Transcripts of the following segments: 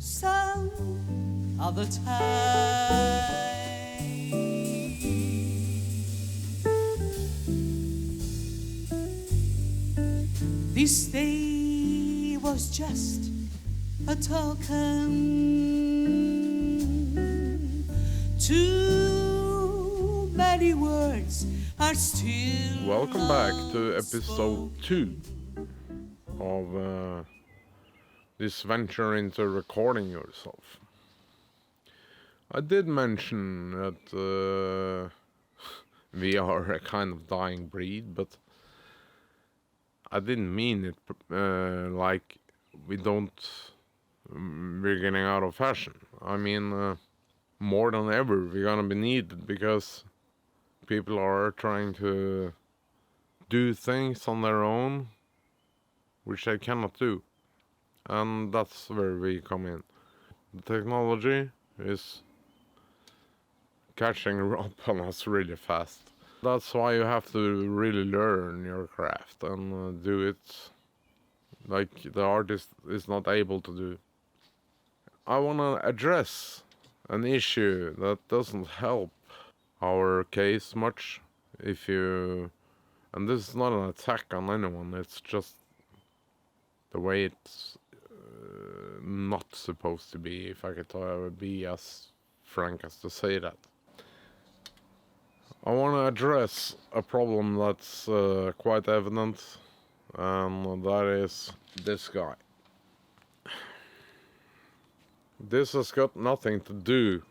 some other time. This day was just a token. Too many words are still. Welcome back to episode 2 of this venture into recording yourself. I did mention that we are a kind of dying breed, but I didn't mean it like we're getting out of fashion. I mean, more than ever, we're gonna be needed because people are trying to do things on their own, which they cannot do. And that's where we come in. The technology is catching up on us really fast. That's why you have to really learn your craft and do it like the artist is not able to do. I want to address an issue that doesn't help our case much if you... And this is not an attack on anyone, it's just the way it's not supposed to be, if I could be as frank as to say that. I want to address a problem that's quite evident, and that is this guy. This has got nothing to do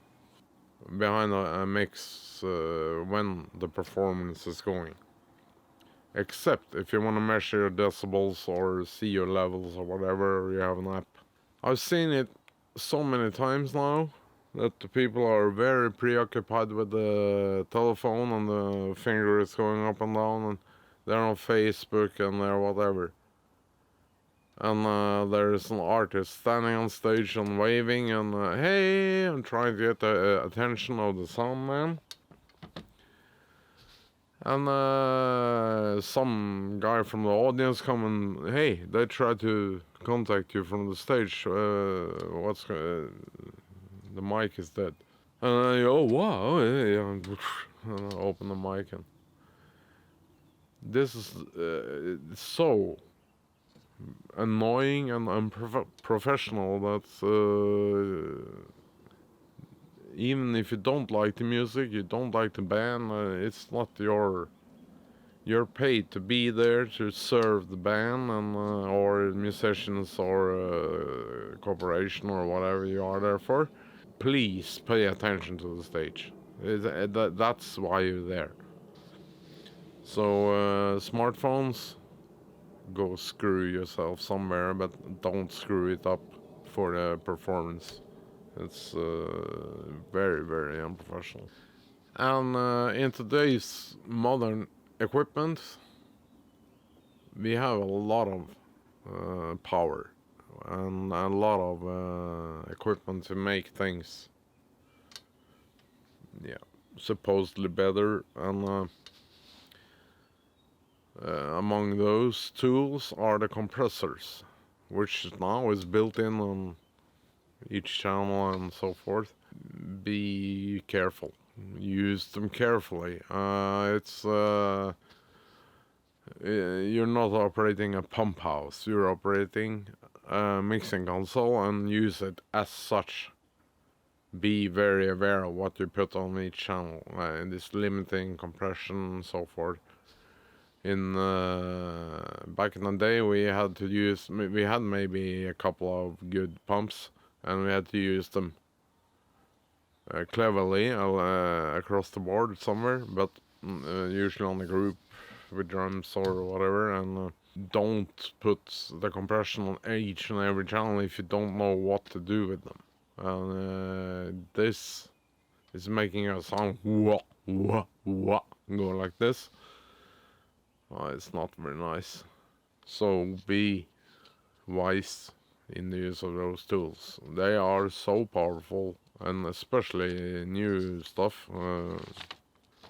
behind a mix when the performance is going. Except if you want to measure your decibels or see your levels or whatever, you have an app. I've seen it so many times now that the people are very preoccupied with the telephone and the finger is going up and down, and they're on Facebook and they're whatever. And there's an artist standing on stage and waving and hey, and trying to get the attention of the sound man. And some guy from the audience come and, hey, they try to contact you from the stage. The mic is dead. And oh, wow, yeah, and open the mic. And this is so annoying and unprofessional that even if you don't like the music, you don't like the band, it's not you're paid to be there to serve the band and or musicians or corporation or whatever you are there for. Please pay attention to the stage. That's why you're there. So smartphones, go screw yourself somewhere, but don't screw it up for the performance. It's very, very unprofessional. And in today's modern equipment, we have a lot of power and a lot of equipment to make things, supposedly better. And among those tools are the compressors, which now is built in on each channel and so forth. Be careful. Use them carefully. You're not operating a pump house. You're operating a mixing console and use it as such. Be very aware of what you put on each channel. This limiting compression and so forth. Back in the day, we had maybe a couple of good pumps, and we had to use them cleverly across the board somewhere, but usually on the group with drums or whatever, and don't put the compression on each and every channel if you don't know what to do with them. And this is making a sound wah, wah, wah, go like this. It's not very nice. So be wise in the use of those tools. They are so powerful, and especially new stuff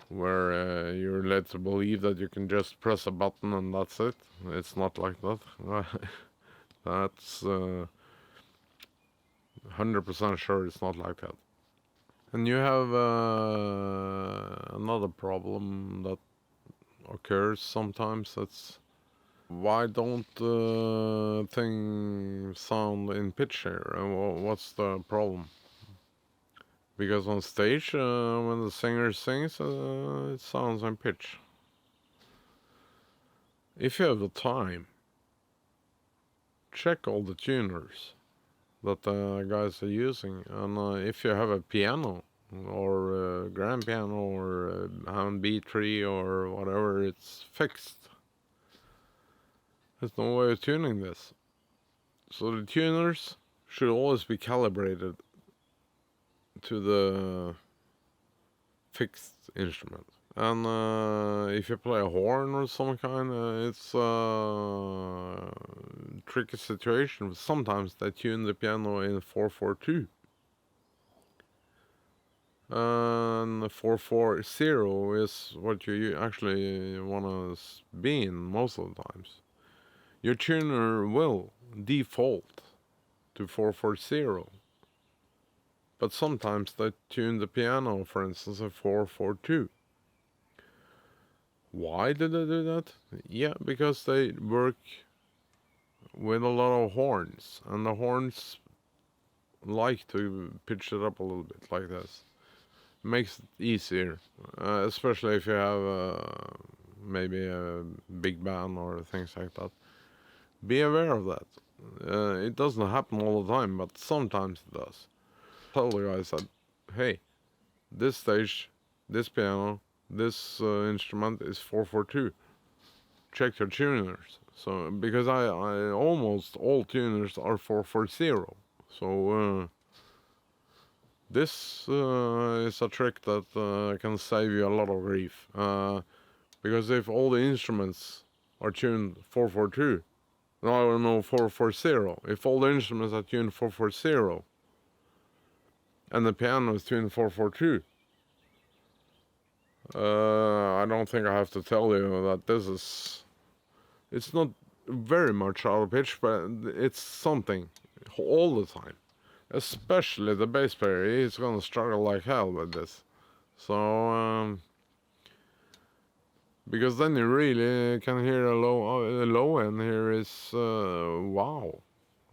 where you're led to believe that you can just press a button and that's it. It's not like that. That's 100% sure it's not like that. And you have another problem that occurs sometimes. That's why don't things sound in pitch here? What's the problem? Because on stage, when the singer sings, it sounds in pitch. If you have the time, check all the tuners that the guys are using. And if you have a piano, or a grand piano, or a Hammond B3, or whatever, it's fixed. There's no way of tuning this. So the tuners should always be calibrated to the fixed instrument. And if you play a horn or some kind, it's a tricky situation. Sometimes they tune the piano in 4/4/2. And 4/4/0 is what you actually want to be in most of the times. Your tuner will default to 4/4/0. But sometimes they tune the piano, for instance, at 4/4/2. Why did they do that? Yeah, because they work with a lot of horns, and the horns like to pitch it up a little bit like this. Makes it easier, especially if you have maybe a big band or things like that. Be aware of that. It doesn't happen all the time, but sometimes it does. Tell the guys that, hey, this stage, this piano, this instrument is 4/4/2. Check your tuners. So because I almost all tuners are 4/4/0. So this is a trick that can save you a lot of grief. Because if all the instruments are tuned 4/4/2, no 4/4/0. If all the instruments are tuned 4/4/0, and the piano is tuned 4/4/2, I don't think I have to tell you that it's not very much out of pitch, but it's something all the time. Especially the bass player, he's gonna struggle like hell with this. So, because then you really can hear a low end here is, wow.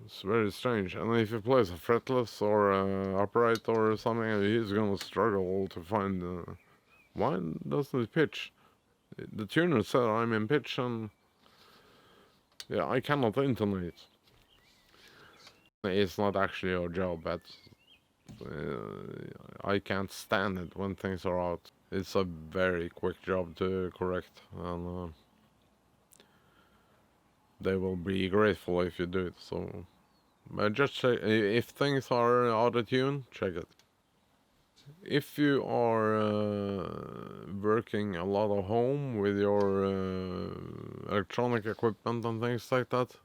It's very strange. And if he plays a fretless or upright or something, he's gonna struggle to find why doesn't it pitch? The tuner said I'm in pitch, and yeah, I cannot intonate. It's not actually your job, but I can't stand it when things are out. It's a very quick job to correct, and they will be grateful if you do it. So, just check if things are out of tune. Check it. If you are working a lot at home with your electronic equipment and things like that,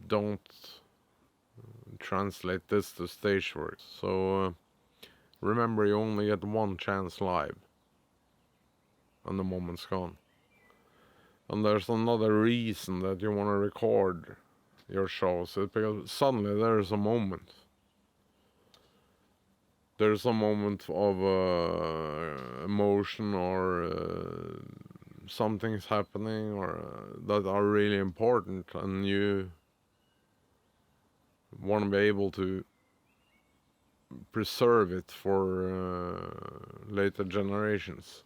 don't translate this to stage work. So remember, you only get one chance live, and the moment's gone. And there's another reason that you want to record your shows, is because suddenly there's a moment. There's a moment of emotion, or something's happening, or that are really important, and you want to be able to preserve it for later generations.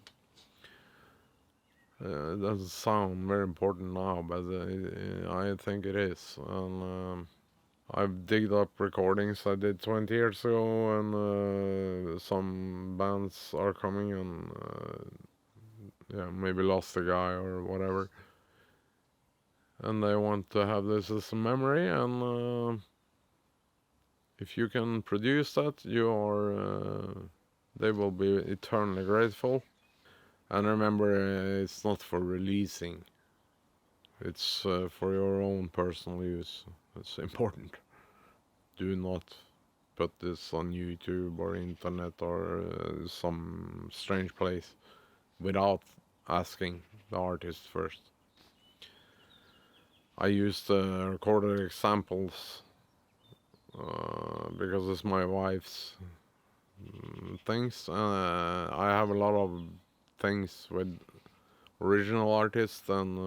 It doesn't sound very important now, but I think it is. And I've digged up recordings I did 20 years ago, and some bands are coming and yeah, maybe lost a guy or whatever, and they want to have this as a memory, and if you can produce that, they will be eternally grateful. And remember, it's not for releasing. It's for your own personal use. It's important. Do not put this on YouTube or internet or some strange place without asking the artist first. I used recorded examples because it's my wife's things. I have a lot of things with original artists and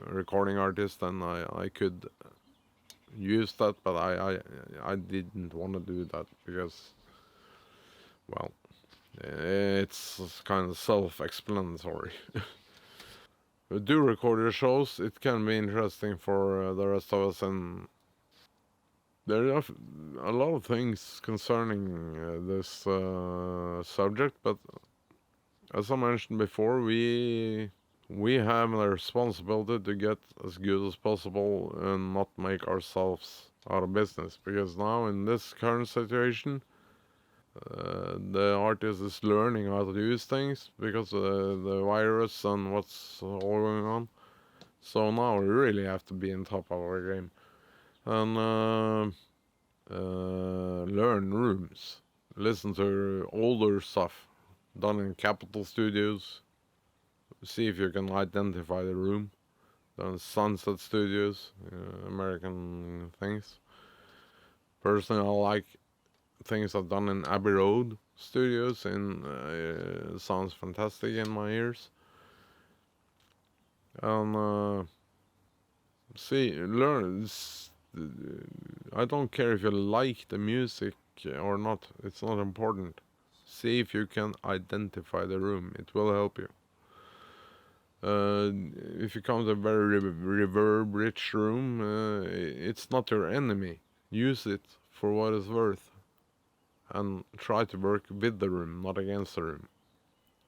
recording artists, and I could use that, but I didn't want to do that because, well, it's kind of self-explanatory. Do record your shows. It can be interesting for the rest of us, and there are a lot of things concerning this subject. But as I mentioned before, we have the responsibility to get as good as possible and not make ourselves out of business. Because now in this current situation, the artist is learning how to use things because of the virus and what's all going on. So now we really have to be on top of our game and learn rooms, listen to older stuff done in Capitol Studios, see if you can identify the room, done Sunset Studios, American things. Personally, I like things I've done in Abbey Road Studios, and it sounds fantastic in my ears. And see, learn. I don't care if you like the music or not. It's not important. See if you can identify the room. It will help you. If you come to a very reverb-rich room, it's not your enemy. Use it for what it's worth, and try to work with the room, not against the room.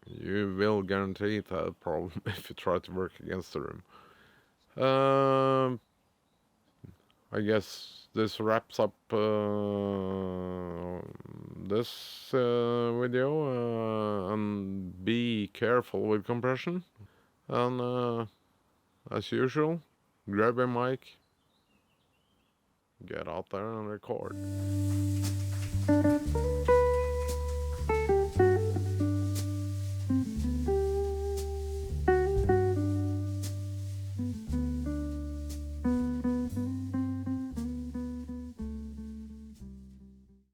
You will guarantee that problem if you try to work against the room. I guess this wraps up this video, and be careful with compression. And as usual, grab a mic, get out there and record.